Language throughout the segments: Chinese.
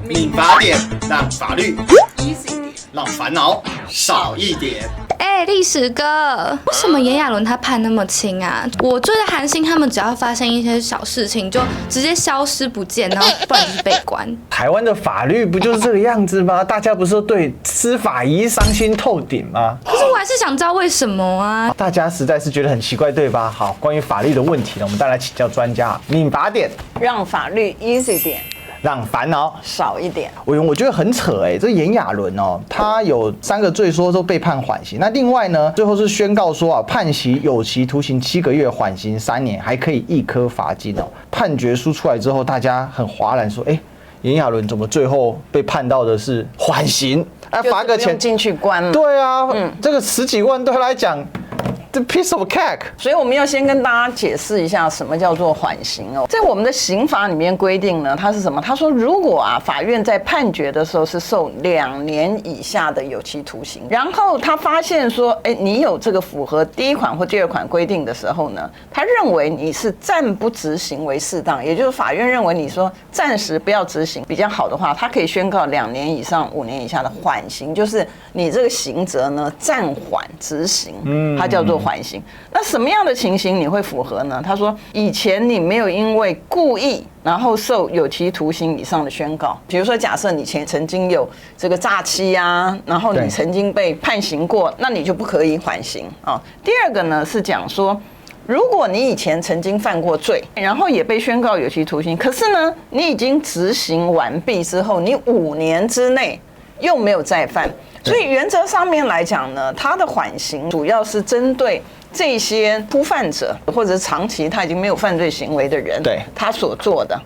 民法典让法律 easy 点，让烦恼少一点。历史哥，为什么炎亚纶他判那么轻啊？我追的韩星他们只要发生一些小事情，就直接消失不见，然后不然就是被关。台湾的法律不就是这个样子吗？大家不是都对司法一伤心透顶吗？可是我还是想知道为什么啊？大家实在是觉得很奇怪，对吧？好，关于法律的问题呢，我们再来请教专家。民法典让法律 easy 点，让烦恼少一点。我觉得很扯这炎亚纶哦，他有3个罪说都被判缓刑，那另外呢，最后是宣告说判刑有期徒刑7个月，缓刑3年，还可以1颗罚金哦。判决书出来之后，大家很哗然说，炎亚纶怎么最后被判到的是缓刑？罚个钱进去关了。对啊，这个10几万对他来讲。piece of cake， 所以我们要先跟大家解释一下什么叫做缓刑哦。在我们的刑法里面规定呢，它是什么？他说，如果法院在判决的时候是受2年以下的有期徒刑，然后他发现说，你有这个符合第1款或第2款规定的时候呢，他认为你是暂不执行为适当，也就是法院认为你说暂时不要执行比较好的话，他可以宣告2年以上5年以下的缓刑，就是你这个刑责呢暂缓执行，它叫做缓刑。那什么样的情形你会符合呢？他说，以前你没有因为故意然后受有期徒刑以上的宣告，比如说假设你曾经有这个诈欺啊，然后你曾经被判刑过，那你就不可以缓刑啊。第2个呢是讲说，如果你以前曾经犯过罪，然后也被宣告有期徒刑，可是呢你已经执行完毕之后，你5年之内又没有再犯，所以原则上面来讲呢，它的缓刑主要是针对这些初犯者或者长期他已经没有犯罪行为的人，对他所做的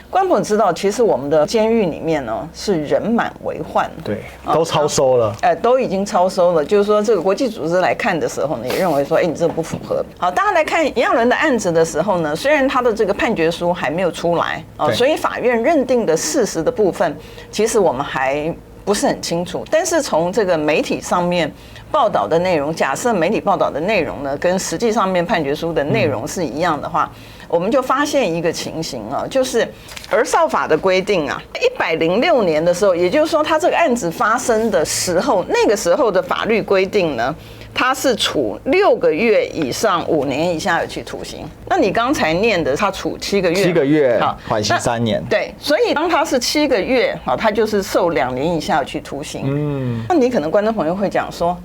观众知道，其实我们的监狱里面呢是人满为患，对，都超收了，都已经超收了。就是说，这个国际组织来看的时候呢，也认为说，你这不符合。好，大家来看炎亚纶的案子的时候呢，虽然他的这个判决书还没有出来所以法院认定的事实的部分，其实我们还不是很清楚。但是从这个媒体上面报道的内容，假设媒体报道的内容呢，跟实际上面判决书的内容是一样的话，我们就发现一个情形就是儿少法的规定106年的时候，也就是说，他这个案子发生的时候，那个时候的法律规定呢，他是处6个月以上5年以下有期徒刑。那你刚才念的，他处7个月，7个月，缓刑3年。对，所以当他是7个月，他就是受2年以下有期徒刑。那你可能观众朋友会讲说，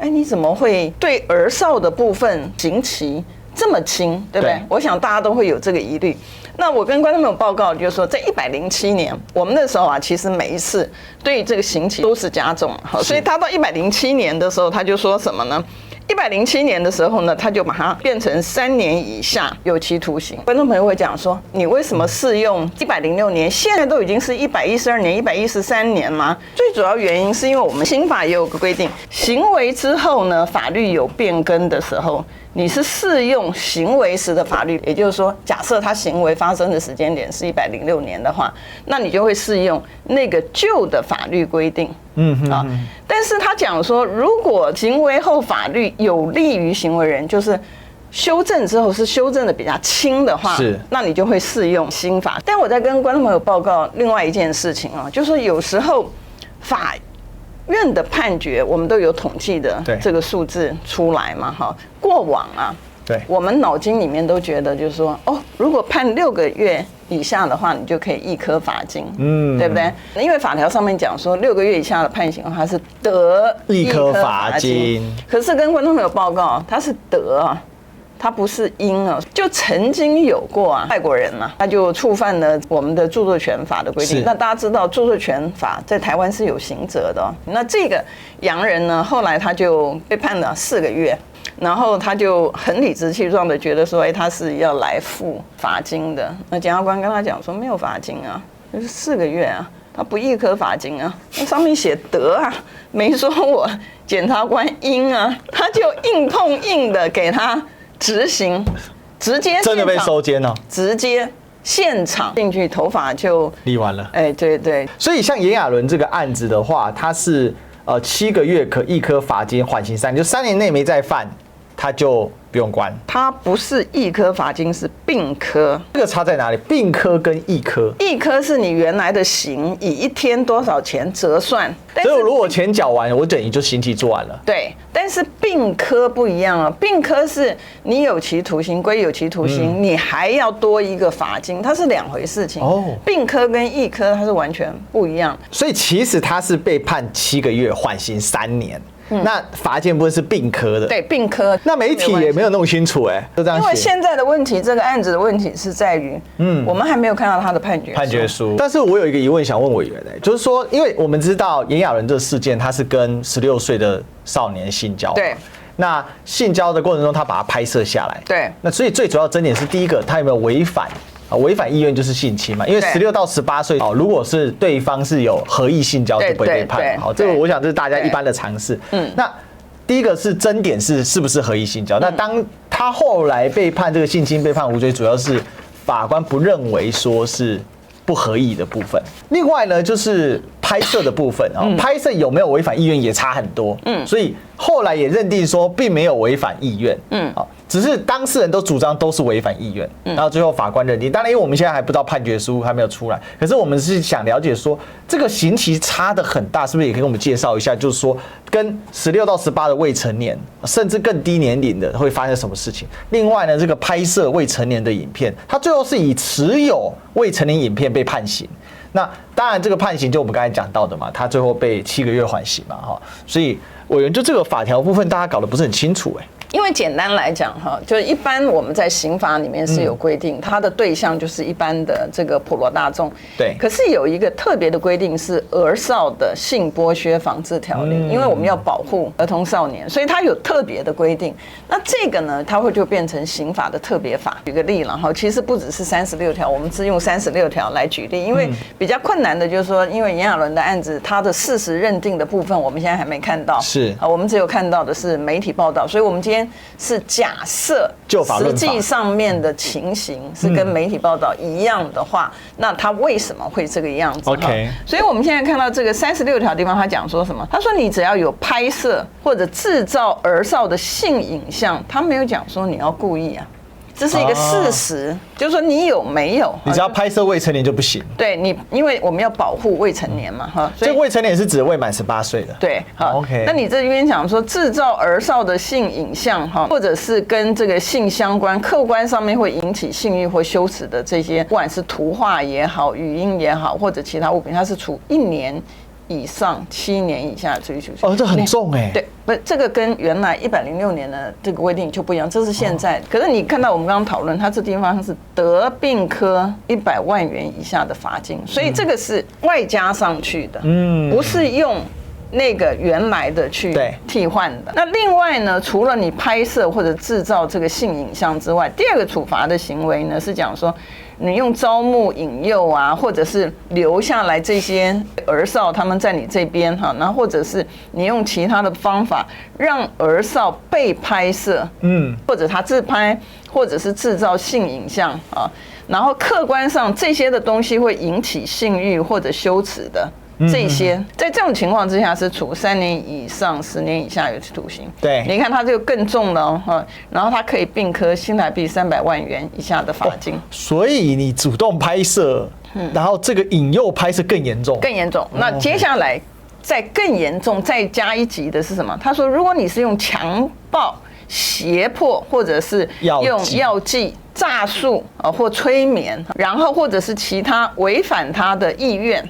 你怎么会对儿少的部分刑期这么轻，对不对？我想大家都会有这个疑虑。那我跟观众朋友报告，就是说，在107年，我们那时候其实每一次对这个刑期都是加重，所以他到107年的时候，他就说什么呢？107年的时候呢，他就把它变成3年以下有期徒刑。观众朋友会讲说，你为什么适用106年？现在都已经是112年、113年吗？最主要原因是因为我们刑法也有个规定，行为之后呢，法律有变更的时候，你是适用行为时的法律，也就是说，假设他行为发生的时间点是106年的话，那你就会适用那个旧的法律规定。但是他讲说，如果行为后法律有利于行为人，就是修正之后是修正的比较轻的话，那你就会适用新法。但我在跟观众朋友报告另外一件事情就是有时候法院的判决我们都有统计的这个数字出来嘛，过往对，我们脑筋里面都觉得就是说，如果判6个月以下的话，你就可以1颗罚金，对不对？因为法条上面讲说，6个月以下的判刑的话是得1颗罚金，可是跟观众朋友报告，他是得他不是应就曾经有过外国人他就触犯了我们的著作权法的规定。那大家知道著作权法在台湾是有刑责的那这个洋人呢，后来他就被判了4个月。然后他就很理直气壮的觉得说，他是要来付罚金的。那检察官跟他讲说，没有罚金就是4个月他不1颗罚金那上面写得没说我检察官应他就硬碰硬的给他执行，直接真的被收监直接现场进去，头发就立完了。对。所以像炎亚纶这个案子的话，他是7个月可1颗罚金，缓刑3年，就3年内没再犯，他就不用关。它不是一科罚金，是并科。这个差在哪里？并科跟一科，一科是你原来的刑以一天多少钱折算，所以如果钱缴完，我等于就刑期做完了。对，但是并科不一样啊，并科是你有期徒刑归有期徒刑，你还要多一个罚金，它是两回事情。哦，并科跟一科它是完全不一样。所以其实他是被判7个月，缓刑3年。那罚金部分是并科的，对，并科。那媒体也没有弄清楚，就这样写。因为现在的问题，这个案子的问题是在于，我们还没有看到他的判决书。但是我有一个疑问想问委员，就是说，因为我们知道炎亚纶这个事件，他是跟16岁的少年性交，对。那性交的过程中，他把它拍摄下来，对。那所以最主要的争点是，第一个，他有没有违反？违反意愿就是性侵嘛，因为16到18岁，如果是对方是有合意性交，就不会被判。好，这个我想这是大家一般的常识。那第一个是争点是不是合意性交？那当他后来被判这个性侵被判无罪，主要是法官不认为说是不合意的部分。另外呢，就是拍摄的部分拍摄有没有违反意愿也差很多。所以后来也认定说并没有违反意愿。只是当事人都主张都是违反意愿，然后最后法官认定。当然，因为我们现在还不知道判决书还没有出来，可是我们是想了解说这个刑期差得很大，是不是也可以跟我们介绍一下？就是说，跟16到18的未成年，甚至更低年龄的会发生什么事情？另外呢，这个拍摄未成年的影片，他最后是以持有未成年影片被判刑。那当然，这个判刑就我们刚才讲到的嘛，他最后被7个月缓刑嘛，所以委员就这个法条部分，大家搞得不是很清楚因为简单来讲就是一般我们在刑法里面是有规定，它的对象就是一般的这个普罗大众。对。可是有一个特别的规定是儿少的性剥削防治条例，因为我们要保护儿童少年，所以它有特别的规定。那这个呢，它会就变成刑法的特别法。举个例了其实不只是36条，我们是用36条来举例，因为比较困难的就是说，因为炎亚纶的案子，它的事实认定的部分我们现在还没看到，是我们只有看到的是媒体报道，所以我们今天是假设实际上面的情形是跟媒体报道一样的话，那他为什么会这个样子 ？OK， 所以我们现在看到这个36条地方，他讲说什么？他说你只要有拍摄或者制造儿少的性影像，他没有讲说你要故意啊。这是一个事实，就是说你有没有？你只要拍摄未成年就不行。对你，因为我们要保护未成年嘛，所以未成年是指未满18岁的。对，OK。那你这边讲说制造儿少的性影像或者是跟这个性相关、客观上面会引起性欲或羞耻的这些，不管是图画也好、语音也好，或者其他物品，它是处1年以上7年以下的追求。这很重对，不，这个跟原来106年的这个规定就不一样，这是现在。可是你看到我们刚刚讨论，它这地方是得并科100万元以下的罚金，所以这个是外加上去的，不是用那个原来的去替换的。那另外呢，除了你拍摄或者制造这个性影像之外，第二个处罚的行为呢是讲说，你用招募引诱啊，或者是留下来这些儿少他们在你这边然后或者是你用其他的方法让儿少被拍摄，或者他自拍，或者是制造性影像然后客观上这些的东西会引起性欲或者羞耻的。这些在这种情况之下是处3年以上10年以下有期徒刑。对，你看它这个更重了然后它可以并科新台币300万元以下的罚金。所以你主动拍摄，然后这个引诱拍摄更严重，更严重。那接下来再更严重，再加一级的是什么？他说，如果你是用强暴、胁迫，或者是用药剂、诈术或催眠，然后或者是其他违反他的意愿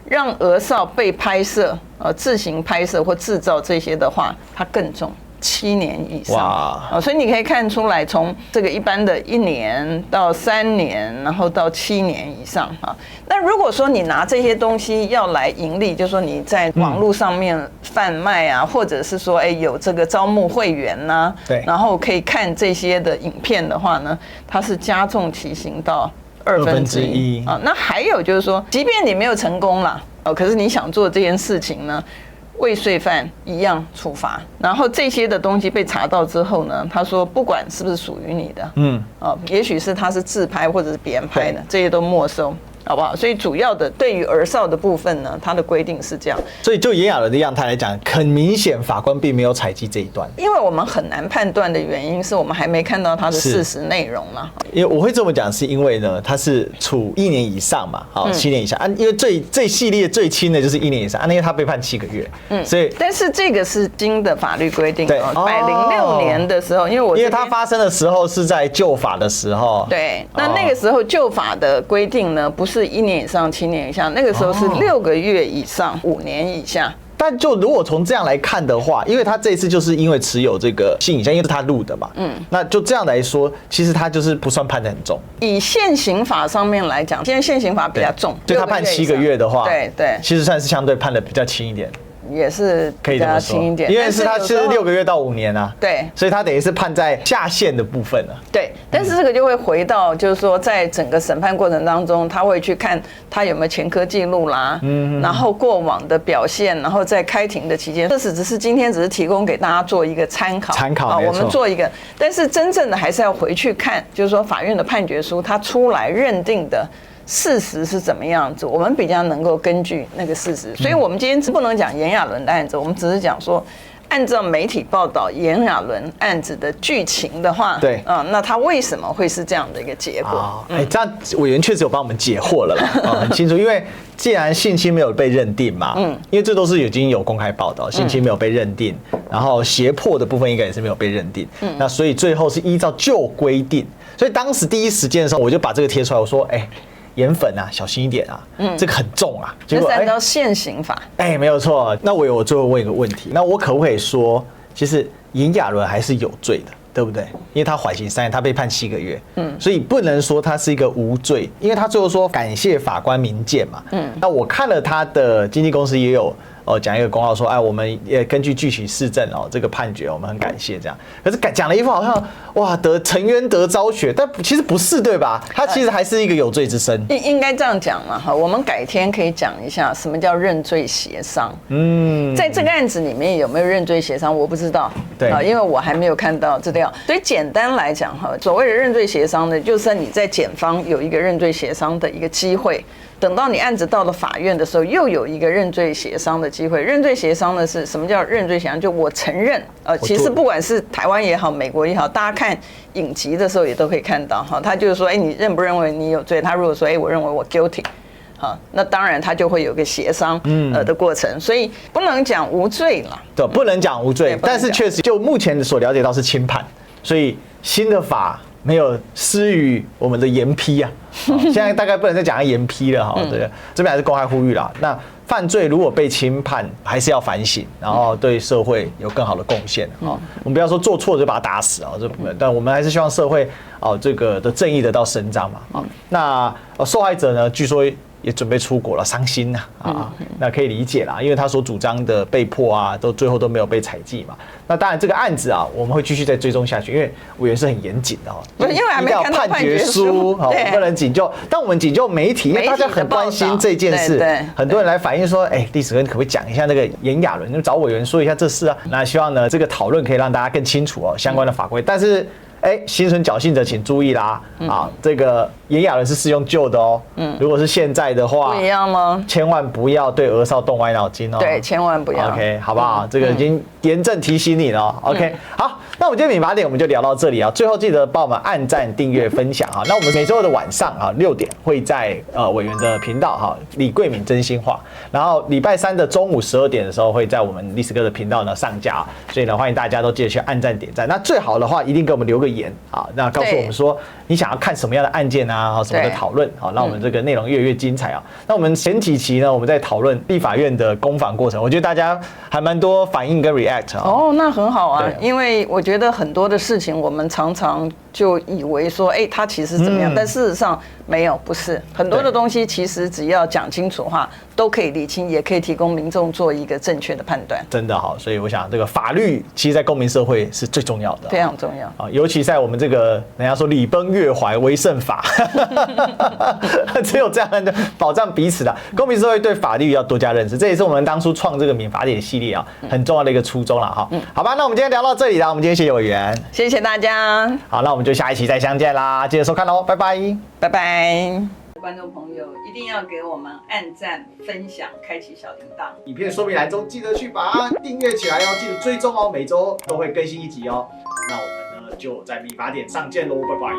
让儿少被拍摄、自行拍摄或制造这些的话，它更重，7年以上。所以你可以看出来，从这个一般的1年到3年，然后到7年以上那如果说你拿这些东西要来盈利，就是说你在网络上面贩卖啊，或者是说有这个招募会员呐，对，然后可以看这些的影片的话呢，它是加重其刑到1/2那还有就是说，即便你没有成功啦可是你想做这件事情呢，未遂犯一样处罚。然后这些的东西被查到之后呢，他说不管是不是属于你的，也许是他是自拍或者是别人拍的，这些都没收。好不好？所以主要的对于儿少的部分呢，它的规定是这样。所以就炎亚纶的样态来讲，很明显法官并没有采集这一段，因为我们很难判断的原因是我们还没看到他的事实内容嘛。因为我会这么讲，是因为呢，他是处1年以上嘛，好，7年以下啊。因为这系列最轻的就是1年以上啊，因为他被判7个月，所以但是这个是新的法律规定，对106年的时候，因为它发生的时候是在旧法的时候，对，那个时候旧法的规定呢，不是1年以上7年以下，那个时候是6个月以上5年以下。但就如果从这样来看的话，因为他这一次就是因为持有这个性影像，因为是他录的嘛，那就这样来说，其实他就是不算判得很重。以现行法上面来讲，现在现行法比较重，就他判7个月的话，对，其实算是相对判的比较轻一点。也是比较轻一点，因为是他是6个月到5年啊，对，所以他等于是判在下限的部分了。对，但是这个就会回到，就是说在整个审判过程当中，他会去看他有没有前科记录啦，然后过往的表现，然后在开庭的期间，这只是今天只是提供给大家做一个参考啊，我们做一个，但是真正的还是要回去看，就是说法院的判决书，他出来认定的事实是怎么样子，我们比较能够根据那个事实，所以我们今天不能讲炎亚纶的案子，我们只是讲说，按照媒体报道炎亚纶案子的剧情的话，对，那他为什么会是这样的一个结果？这样委员确实有帮我们解惑了啦，很清楚，因为既然性侵没有被认定嘛，因为这都是已经有公开报道，性侵没有被认定，然后胁迫的部分应该也是没有被认定，那所以最后是依照旧规定，所以当时第一时间的时候，我就把这个贴出来，我说，盐粉啊，小心一点啊，这个很重啊。结果按照现行法，没有错。那我最后问一个问题，那我可不可以说，其实炎亚纶还是有罪的，对不对？因为他缓刑3年，他被判7个月，所以不能说他是一个无罪，因为他最后说感谢法官明鉴嘛，那我看了他的经纪公司也有。讲一个公告说，我们也根据具体事证这个判决，我们很感谢这样。可是讲了一副好像哇沉冤得昭雪，但其实不是对吧？他其实还是一个有罪之身。应该这样讲嘛哈，我们改天可以讲一下什么叫认罪协商。在这个案子里面有没有认罪协商，我不知道。对，因为我还没有看到资料。所以简单来讲哈，所谓的认罪协商呢，就是你在检方有一个认罪协商的一个机会。等到你案子到了法院的时候，又有一个认罪协商的机会。认罪协商呢是什么叫认罪协商？就我承认，其实不管是台湾也好，美国也好，大家看影集的时候也都可以看到哈，他就是说，你认不认为你有罪？他如果说，我认为我 guilty， 好，那当然他就会有个协商的过程，所以不能讲无罪了。对，不能讲无罪，但是确实就目前所了解到是轻判，所以新的法没有施予我们的严批啊。现在大概不能再讲严批了哈，对，这边还是公开呼吁啦。那犯罪如果被轻判，还是要反省，然后对社会有更好的贡献啊。我们不要说做错就把他打死啊，但我们还是希望社会这个的正义得到伸张嘛。那受害者呢，据说也准备出国了，伤心呐那可以理解啦，因为他所主张的被迫啊，最后都没有被采集嘛。那当然这个案子我们会继续再追踪下去，因为委员是很严谨的因为还没看到判决书，我们不能仅就，但我们仅就媒体，因为大家很关心这件事，很多人来反映说，历史哥可不可以讲一下那个炎亚纶，就找委员说一下这事啊。那希望呢这个讨论可以让大家更清楚相关的法规，但是。心存侥幸者请注意啦！这个炎亚纶是适用旧的哦。如果是现在的话，不一样吗？千万不要对儿少动歪脑筋哦。对，千万不要。OK， 好不好？这个已经严正提醒你了。OK， 好，那我们今天民法典我们就聊到这里啊。最后记得帮我们按赞、订阅、分享哈。那我们每周二的晚上6点会在委员的频道李桂敏真心话，然后礼拜3的中午12点的时候会在我们历史哥的频道呢上架，所以呢欢迎大家都记得去按赞点赞。那最好的话一定给我们留个言那告诉我们说你想要看什么样的案件啊，什么的讨论让我们这个内容越来越精彩那我们前几期呢我们在讨论立法院的攻防过程，我觉得大家还蛮多反应跟 react 那很好啊，因为我觉得很多的事情我们常常就以为说它其实怎么样，但事实上没有，不是很多的东西其实只要讲清楚的话都可以理清，也可以提供民众做一个正确的判断。真的好，所以我想这个法律其实在公民社会是最重要的，非常重要尤其在我们这个人家说礼崩乐坏为胜法只有这样的保障彼此的公民社会对法律要多加认识，这也是我们当初创这个民法典系列很重要的一个初衷了好吧，那我们今天聊到这里了，我们今天谢谢委员，谢谢大家。好，那我们就下一期再相见啦，记得收看喽，拜拜，拜拜。观众朋友一定要给我们按赞、分享、开启小铃铛。影片说明栏中记得去把它订阅起来哦，记得追踪哦，每周都会更新一集哦。那我们呢就在米法典上见喽，拜拜。